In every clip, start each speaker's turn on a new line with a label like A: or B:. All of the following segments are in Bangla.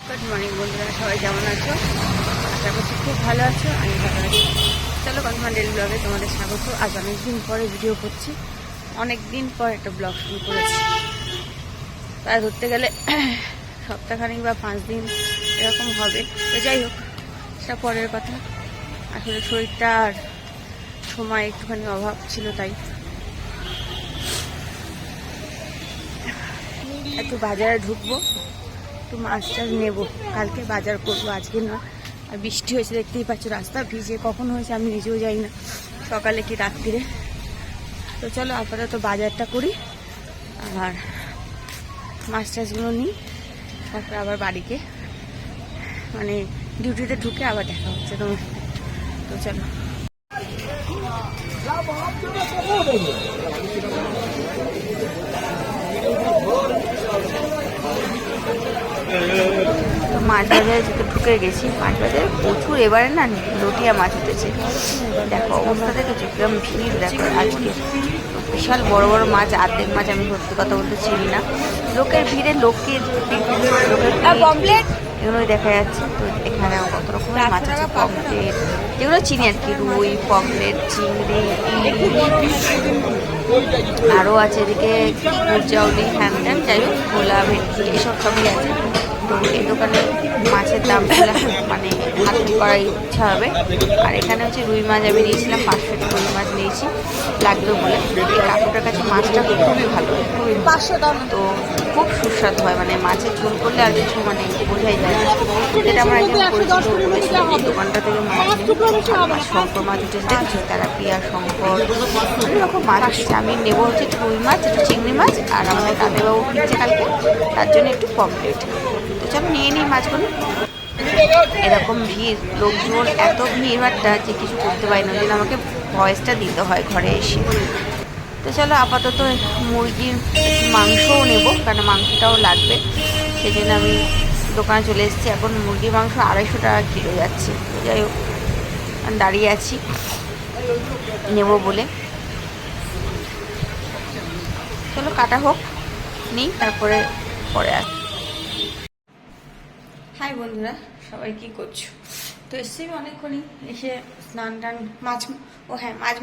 A: গুড মর্নিং বন্ধুরা, সবাই কেমন আছো? আশা করছি খুব ভালো আছো। আমি ভালো আছি। চলো কনফার্ম ডেলি ব্লগে তোমাদের স্বাগত। আজ অনেকদিন পরে ভিডিও করছি, অনেকদিন পর একটা ব্লগ শুরু করেছি। প্রায় ধরতে গেলে সপ্তাহখানিক বা 5 দিন এরকম হবে। তো যাই হোক, সেটা পরের কথা। আসলে শরীরটা আর সময় একটুখানি অভাব ছিল, তাই একটু বাজারে ঢুকবো, একটু মাছ টাছ নেবো। কালকে বাজার করবো, আজকে না। আর বৃষ্টি হয়েছে, দেখতেই পাচ্ছ রাস্তা ভিজে। কখন হয়েছে আমি নিজেও যাই না, সকালে কি রাত্রিরে। তো চলো আপাতত বাজারটা করি, আর মাছ টাছগুলো নিই, তারপরে আবার বাড়িতে মানে ডিউটিতে ঢুকে আবার দেখা হচ্ছে তোমার। তো চলো। তো মাছ বাজারে যেতে ঢুকে গেছি। মাছ বাজারে প্রচুর এবারে না লটিয়া মাছ উঠেছে। দেখো অবস্থা দেখেছো কিরম ভিড়, দেখো আজকে বিশাল বড় বড় মাছ। অর্ধেক মাছ আমি সত্যি কথা বলতে চিনি না, লোকের ভিড়ে লোকের এগুলোই দেখা যাচ্ছে। তো এখানে কত রকমের মাছ আছে, পমফ্লেট যেগুলো চিনি আর কি, রুই, পমফ্লেট, চিংড়ি, আরও আছে এদিকে গুড়জাউলি, হ্যান ত্যান, যাই হোক ভোলা, ভেটকি এসব সবই আছে। তো এই দোকানে মাছের দাম মানে হাতে করার ইচ্ছা হবে। আর এখানে হচ্ছে রুই মাছ আমি নিয়েছিলাম, 500 রুই মাছ নিয়েছি, লাগবে বলে। এই কাকুটার কাছে মাছটা খুবই ভালো, খুবই 500 দাম। তো খুব সুস্বাদু হয়, মানে মাছের ঝোল করলে আর কিছু মানে বোঝাই যায় না। যেটা আমার একজন পরিচিত বলেছিল, এই দোকানটা থেকে মাছ নিয়ে শঙ্কর মাছ উঠেছে, দেখেছো তেলাপিয়া, শঙ্কর, এরকম মাছ উঠেছে। আমি নেবো হচ্ছে একটু রুই মাছ, একটু চিংড়ি মাছ, আর আমাদের দাদাবাবু ফিরছে কালকে, তার জন্য একটু পমফ্লেট। তো চলো নিয়ে নিই মাছগুলো। এরকম ভিড়, লোকজন এত ভিড়ভাট্টা যে কিছু করতে পারি না, ওই জন্য আমাকে ভয়েসটা দিতে হয় ঘরে এসে। তো চলো আপাতত মুরগির মাংসও নেব, কারণ মাংসটাও লাগবে। সেই জন্য আমি দোকানে চলে এসেছি। এখন মুরগির মাংস 250 টাকা কিলো যাচ্ছে। যাই হোক, দাঁড়িয়ে আছি নেব বলে। চলো কাটা হোক, নিই, তারপরে পরে আস। হাই বন্ধুরা, সবাই কি করছো? তো এসছি আমি অনেকক্ষণই, এসে স্নান টান মাছ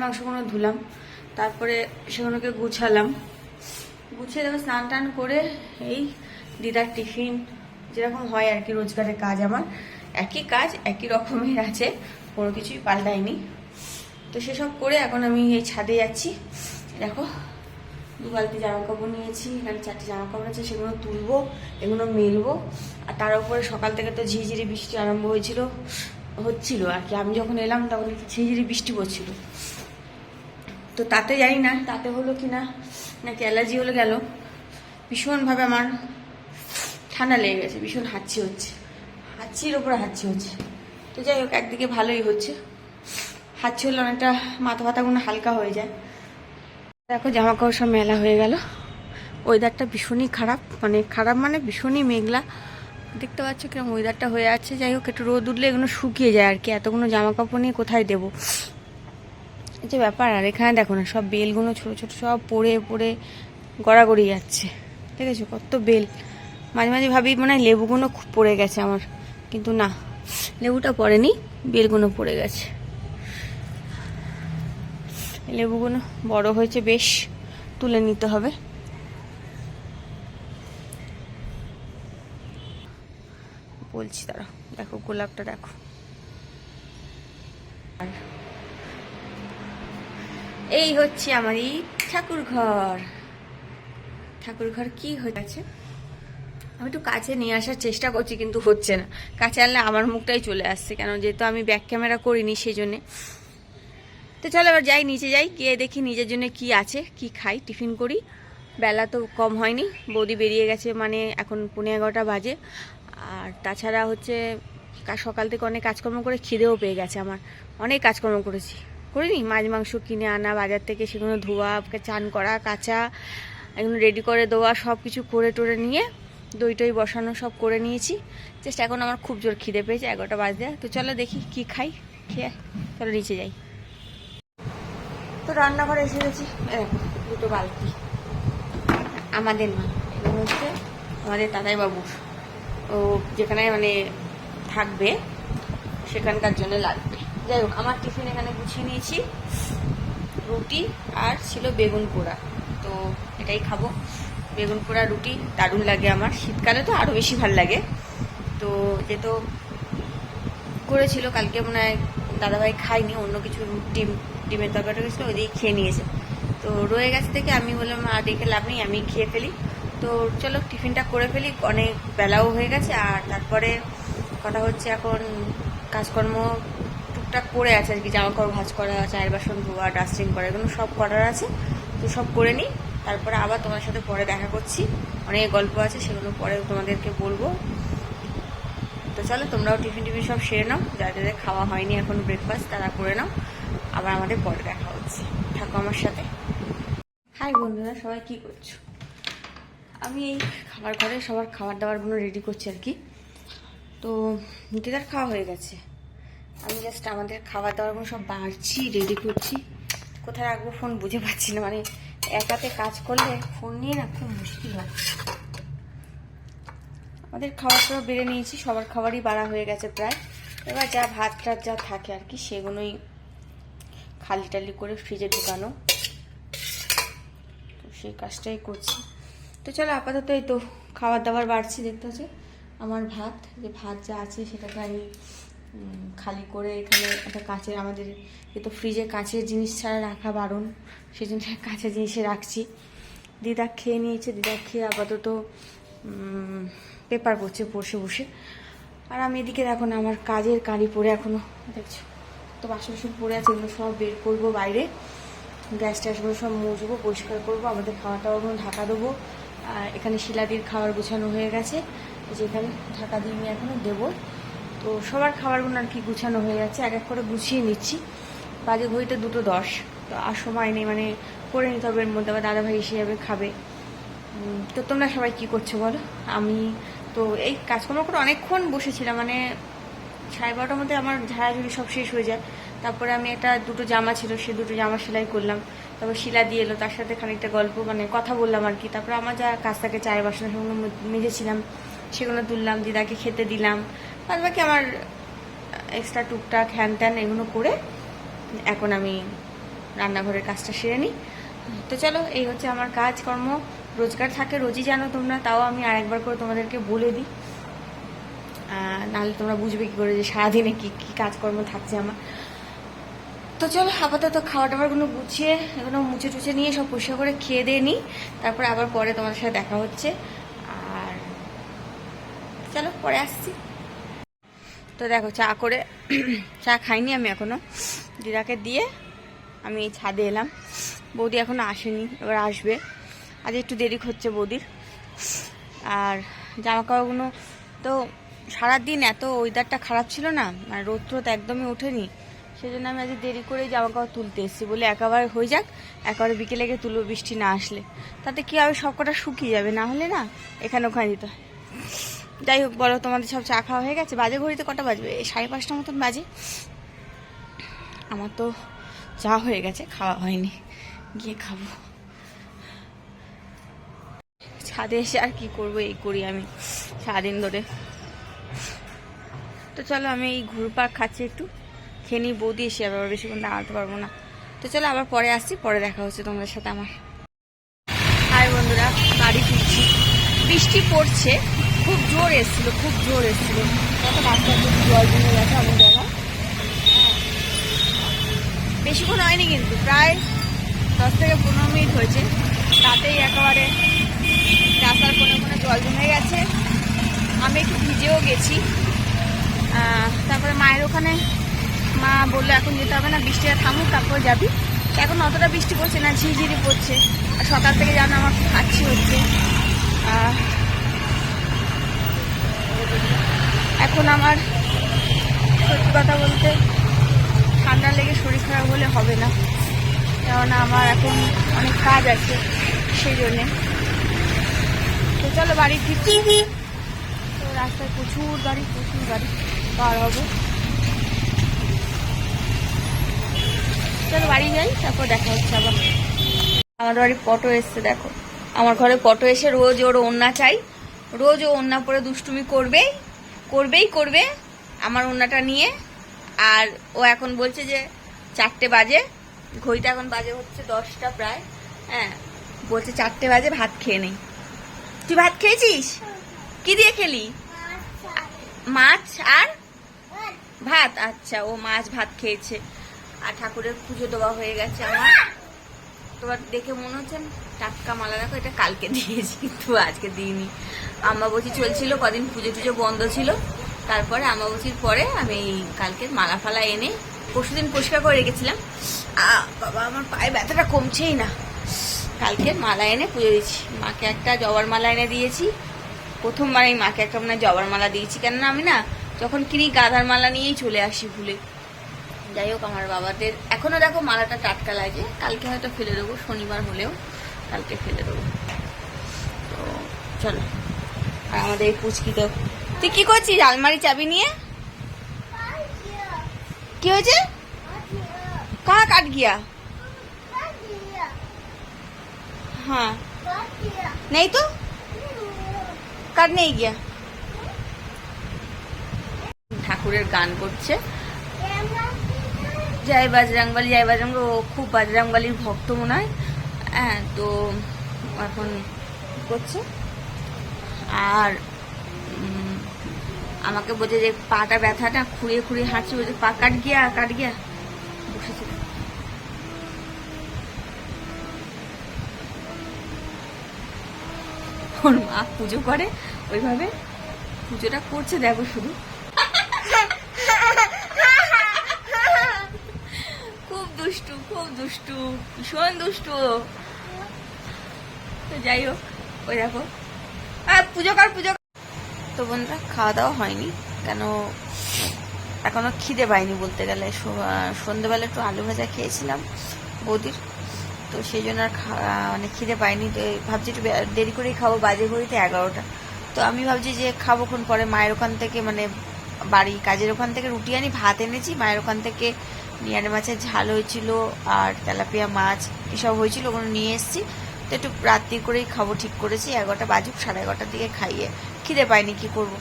A: মাংসগুলো ধুলাম, তারপরে সেগুলোকে গুছালাম। গুছিয়ে দেবো স্নান টান করে। এই দিদার টিফিন যেরকম হয় আর কি, রোজগারের কাজ আমার একই কাজ, একই রকমের আছে, কোনো কিছুই পাল্টায়নি। তো সেসব করে এখন আমি এই ছাদে যাচ্ছি। দেখো 2 বালতি জামা কাপড় নিয়েছি, এখানে 4টে জামা কাপড় আছে, সেগুলো তুলবো, এগুলো মেলবো। আর তার উপরে সকাল থেকে তো ঝিরিঝিরি বৃষ্টি আরম্ভ হচ্ছিল আর কি। আমি যখন এলাম তখন ঝিরিঝিরি বৃষ্টি পড়ছিল। তো তাতে জানি না তাতে হলো কি না, নাকি অ্যালার্জি হলে গেল, ভীষণভাবে আমার ঠান্ডা লেগে গেছে, ভীষণ হাঁচি হচ্ছে, হাঁচির ওপরে হাঁচি হচ্ছে। তো যাই হোক, একদিকে ভালোই হচ্ছে, হাঁচি হলে অনেকটা মাথা ব্যথাগুলো হালকা হয়ে যায়। দেখো জামা কাপড় সব মেলা হয়ে গেল। ওয়েদারটা ভীষণই খারাপ, মানে ভীষণই মেঘলা, দেখতে পাচ্ছ কিরকম ওয়েদারটা হয়ে আছে। যাই হোক, একটু রোদ উঠলে এগুলো শুকিয়ে যায় আর কি, এতগুলো জামা কাপড় নিয়ে কোথায় দেবো, এই যে ব্যাপার। আর এখানে দেখো না, সব বেলগুলো ছোটো ছোটো সব পড়ে পড়ে গড়াগড়ি যাচ্ছে, দেখেছো কত বেল। মাঝে মাঝে ভাবি মনে হয় লেবুগুলো খুব পড়ে গেছে আমার, কিন্তু না, লেবুটা পড়েনি, বেলগুলো পড়ে গেছে। লেবুগুলো বড় হয়েছে বেশ, তুলে নিতে হবে। বলছি তারা, দেখো গোলাপটা দেখো। এই হচ্ছে আমারই ঠাকুর ঘর। কি হয়ে গেছে, আমি একটু কাছে নিয়ে আসার চেষ্টা করছি, কিন্তু হচ্ছে না। কাছে আনলে আমার মুখটাই চলে আসছে, কেন যেহেতু আমি ব্যাক ক্যামেরা করিনি সেই জন্যে। তো চলো এবার যাই, নিচে যাই, গিয়ে দেখি নিজের জন্য কি আছে, কি খাই, টিফিন করি। বেলা তো কম হয়নি, বৌদি বেরিয়ে গেছে, মানে এখন 11:15 বাজে। আর তাছাড়া হচ্ছে সকাল থেকে অনেক কাজকর্ম করে খিদেও পেয়ে গেছে আমার, অনেক কাজকর্ম করিনি। মাছ মাংস কিনে আনা বাজার থেকে, সেগুলো ধোয়া, চান করা, কাচা, এগুলো রেডি করে দেওয়া, সব কিছু করে টোরে নিয়ে দই টই বসানো সব করে নিয়েছি। জাস্ট এখন আমার খুব জোর খিদে পেয়েছে, 11টা বাজে। তো চলো দেখি কি খাই, খেয়ে চলো নিচে যাই। তো রান্নাঘরে এসে গেছি, দুটো বালতি, আমাদের না, এগুলো হচ্ছে আমাদের দাদাই বাবুর। ও যেখানে মানে থাকবে সেখানকার জন্য লাগবে। যাই হোক, আমার টিফিন এখানে গুছিয়ে নিয়েছি, রুটি আর ছিল বেগুন পোড়া, তো এটাই খাবো। বেগুন পোড়া রুটি দারুণ লাগে আমার, শীতকালে তো আরও বেশি ভালো লাগে। তো যেহেতু করেছিল কালকে, মনে হয় দাদাভাই খাইনি, অন্য কিছু ডিমের তরকারি গেছিলো, ওই দিয়ে খেয়ে নিয়েছে। তো রয়ে গেছে থেকে আমি বললাম আর রেখে লাভ নেই, আমি খেয়ে ফেলি। তো চলো টিফিনটা করে ফেলি, অনেক বেলাও হয়ে গেছে। আর তারপরে কথা হচ্ছে এখন কাজকর্ম টুকটাক করে আছে আর কি, জামা কাপড় ভাঁজ করা, চায়ের বাসন ধোয়া, ডাস্টিং করা, এগুলো সব করার আছে। তো সব করে নিই, তারপরে আবার তোমার সাথে পরে দেখা করছি। অনেক গল্প আছে, সেগুলো পরে তোমাদেরকে বলবো। তো চলো তোমরাও টিফিন সব সেরে নাও, যাদের খাওয়া হয়নি এখন ব্রেকফাস্ট তারা করে নাও, আবার আমাদের পরে দেখা হচ্ছে, থাকো আমার সাথে। হাই বন্ধুরা, সবাই কি করছো? আমি এই খাবার ঘরে সবার খাবার দাবারগুলো রেডি করছি আর কি। তো দিদার খাওয়া হয়ে গেছে, আমি জাস্ট আমাদের খাবার দাবারগুলো সব বাড়ছি, রেডি করছি। কোথায় রাখবো ফোন বুঝে পাচ্ছি না, মানে একাতে কাজ করলে ফোন নিয়ে না খুব মুশকিল হয়। আমাদের খাবারটাও বেড়ে নিয়েছি, সবার খাবারই বাড়া হয়ে গেছে প্রায়। এবার যা ভাত টাত যা থাকে আর কি, সেগুলোই খালি টালি করে ফ্রিজে ঢুকানো, তো সেই কাজটাই করছি। তো চলো আপাতত এই তো খাবার দাবার বাড়ছি, দেখতে হচ্ছে আমার ভাত, যে ভাত যা আছে সেটাকে আমি খালি করে এখানে একটা কাঁচের, আমাদের তো ফ্রিজে কাঁচের জিনিস ছাড়া রাখা বারণ, সেই জন্য কাঁচের জিনিসে রাখছি। দিদা খেয়ে নিয়েছে, দিদা খেয়ে আপাতত পেপার পড়ছে বসে বসে। আর আমি এদিকে দেখো না, আমার কাজের কাঁড়ি পরে এখনও দেখছো তো বাসন পড়ে আছে, এগুলো সব বের করবো বাইরে, গ্যাস ট্যাসগুলো সব মুছবো, পরিষ্কার করবো, আমাদের খাওয়া টাওয়াগুলো ঢাকা দেবো। আর এখানে শিলাদির খাবার গুছানো হয়ে গেছে, যেখানে ঢাকা দিয়ে আমি এখনও দেবো। তো সবার খাবারগুলো আর কি গুছানো হয়ে যাচ্ছে, এক এক করে গুছিয়ে নিচ্ছি। বাজে ঘড়িতে 2:10, তো আর সময় নেই, মানে করে নিতে হবে, এর মধ্যে আবার দাদাভাই এসে যাবে খাবে। তো তোমরা সবাই কি করছো বলো? আমি তো এই কাজকর্ম করে অনেকক্ষণ বসেছিলাম, মানে 12:30টার মধ্যে আমার ঝাড়াঝুড়ি সব শেষ হয়ে যায়। তারপরে আমি দুটো জামা ছিল, সে দুটো জামা সেলাই করলাম, তারপর শিলা দিয়ে এলো, তার সাথে খানিকটা গল্প মানে কথা বললাম আর কি। তারপরে আমার যা কাজ থাকে, চায়ের বাসন সেগুলো মেজেছিলাম, সেগুলো তুললাম, দিদাকে খেতে দিলাম, বাদ বাকি আমার এক্সট্রা টুকটাক হ্যান ত্যান এগুলো করে এখন আমি রান্নাঘরের কাজটা সেরে নিই। তো চলো, এই হচ্ছে আমার কাজকর্ম, রোজগার থাকে রোজই জানো তোমরা, তাও আমি আরেকবার করে তোমাদেরকে বলে দিই, নাহলে তোমরা বুঝবে কী করে যে সারাদিনে কী কী কাজকর্ম থাকছে আমার। তো চলো আপাতত খাওয়া দাওয়ারগুলো গুছিয়ে এগুলো মুছে টুছে নিয়ে সব পরিষ্কার করে খেয়ে দিয়ে নিই, তারপরে আবার পরে তোমাদের সাথে দেখা হচ্ছে। আর চলো পরে আসছি। তো দেখো চা করে, চা খাইনি আমি এখনও, দিদাকে দিয়ে আমি ছাদে এলাম। বৌদি এখনও আসেনি, এবার আসবে, আজ একটু দেরি হচ্ছে বৌদির। আর জামা কাপড়গুলো তো সারাদিন এত ওয়েদারটা খারাপ ছিল না, মানে রোদ টোদ একদমই ওঠেনি, সেই জন্য আমি আজ দেরি করে জামা কাপড় তুলতে এসেছি, বলে একেবারে হয়ে যাক, একেবারে বিকেলে গিয়ে তুলবো, বৃষ্টি না আসলে। তাতে কী হবে, সব কটা শুকিয়ে যাবে, না হলে না এখানে ওখানে দিতে হয়। যাই হোক বলো, তোমাদের সব চা খাওয়া হয়ে গেছে? বাজে ঘড়িতে কটা বাজবে? 5:30 মতন বাজে। আমার তো চা হয়ে গেছে, খাওয়া হয়নি, গিয়ে খাবো। ছাদে এসে আর কি করবো, এই করি আমি সারাদিন ধরে। তো চলো আমি এই ঘুরপাক খাচ্ছি, একটু খেয়ে নিই, বৌদি এসে আবার বেশিক্ষণ দাঁড়াতে পারবো না। তো চলো আবার পরে আসছি, পরে দেখা হচ্ছে তোমাদের সাথে আমার। হাই বন্ধুরা, বাড়ি ফিরছি, বৃষ্টি পড়ছে, খুব জোর এসেছিলো, খুব জোর এসেছিলো, কত রাস্তায় জল জমে গেছে আমি গেলাম, বেশিক্ষণ হয়নি কিন্তু প্রায় 10 থেকে 15 মিনিট হয়েছে, তাতেই একেবারে রাস্তার কোনে কোনে জল জমে গেছে। আমি একটু ভিজেও গেছি। তারপরে মায়ের ওখানে মা বললো এখন যেতে হবে না, বৃষ্টিটা থামুক তারপর যাবি। এখন অতটা বৃষ্টি পড়ছে না, ঝিরিঝিরি পড়ছে। আর সকাল থেকে জানো আমার খাচ্ছি হচ্ছে, এখন আমার সত্যি কথা বলতে ঠান্ডা লেগে শরীর খারাপ হলে হবে না, কেননা আমার এখন অনেক কাজ আছে সেই জন্যে। তো চলো বাড়ি ফিরছি, তো রাস্তায় প্রচুর গাড়ি পার হবো। চলো বাড়ি যাই, তারপর দেখা হচ্ছে আবার। আমার বাড়ি পটো এসছে, দেখো আমার ঘরে পটো এসে রোজ ওর ওড়না চাই, রোজ ও ওড়না পরে দুষ্টুমি করবে আমার ওড়নাটা নিয়ে। আর ও এখন বলছে যে 4টে বাজে, ঘড়িটা এখন বাজে হচ্ছে 10টা প্রায়। হ্যাঁ, বলছে 4টে বাজে, ভাত খেয়ে নেই। তুই ভাত খেয়েছিস? কি দিয়ে খেলি? মাছ আর ভাত। আচ্ছা, ও মাছ ভাত খেয়েছে। আর ঠাকুরের পুজো দেওয়া হয়ে গেছে আমার। তোমার দেখে মনে হচ্ছে টাটকা মালা, দেখো এটা কালকে দিয়েছি কিন্তু আজকে দিইনি। আম্বাবচি চলছিল, কদিন পুজো টুজো বন্ধ ছিল। তারপরে আম্বাবচির পরে আমি কালকে মালা ফালা এনে পরশুদিন পরিষ্কার করে রেখেছিলাম। বাবা, আমার পায়ে ব্যথাটা কমছেই না। কালকে মালা এনে পুজো দিয়েছি। মাকে একটা জবার মালা এনে দিয়েছি। প্রথমবার আমি মাকে একটা মানে জবার মালা দিয়েছি, কেননা আমি না যখন কিনি গাঁদার মালা নিয়েই চলে আসি ভুলে। যাই হোক, আমার বাবাদের এখনো দেখো মালাটা টাটকা লাগে। কালকে হয়তো ফেলে দেবো, শনিবার হলেও কালকে ফেলে দেবো। তো চলো। আর আমাদের এই পুচকি তো, তুই কি করছিস আলমারি চাবি নিয়ে? কি হয়েছে? কাহা কাট গিয়া? হ্যাঁ, নেই তো, কাট নেই গিয়া। ঠাকুরের গান করছে, জয় বজরংবলী জয় বজরংবলী। ও খুব বজরংবলীর ভক্ত মনে হয়। হ্যাঁ, তো এখন করছে। আর আমাকে বলছে যে পাটা ব্যথাটা খুঁড়িয়ে খুঁড়িয়ে হাঁটছে, বলছে পা কাট গিয়া বসেছে। ওর মা পুজো করে ওইভাবে পুজোটা করছে, দেখো শুধু। খুব দুষ্টু, ভীষণ দুষ্টু। তো যাই হোক, ওই দেখো পুজো কর। তো বন্ধুরা, খাওয়া দাওয়া হয়নি, কেন এখনো খিদে পাইনি বলতে গেলে। সন্ধ্যেবেলা একটু আলু ভাজা খেয়েছিলাম বৌদির, তো সেই জন্য আর মানে খিদে পাইনি। তো ভাবছি একটু দেরি করেই খাবো, বাজে ঘড়িতে 11টা। তো আমি ভাবছি যে খাবোক্ষণ পরে। মায়ের ওখান থেকে মানে বাড়ি কাজের ওখান থেকে রুটি আনি, ভাত এনেছি। মায়ের ওখান থেকে নিয়ারে মাছের ঝাল হয়েছিল আর তেলাপিয়া মাছ এসব হয়েছিল, ওগুলো নিয়ে এসেছি। তো একটু রাত্রি করেই খাবো ঠিক করেছি। 11টা বাজুক, 11:30টার দিকে খাইয়ে। খিদে পাইনি, কি করব।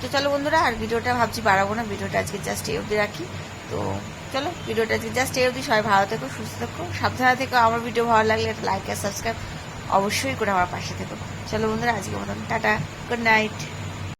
A: তো চলো বন্ধুরা, আর ভিডিওটা ভাবছি বাড়াবো না, ভিডিওটা আজকে জাস্ট এই অবধি রাখি। তো চলো, ভিডিওটা আজকে জাস্ট এই অবধি। সবাই ভালো থেকো, সুস্থ থেকো, সাবধানে থেকো। আমার ভিডিও ভালো লাগলে একটা লাইক আর সাবস্ক্রাইব অবশ্যই করে আমার পাশে থেকো। চলো বন্ধুরা, আজকে মতন টাটা, গুড নাইট।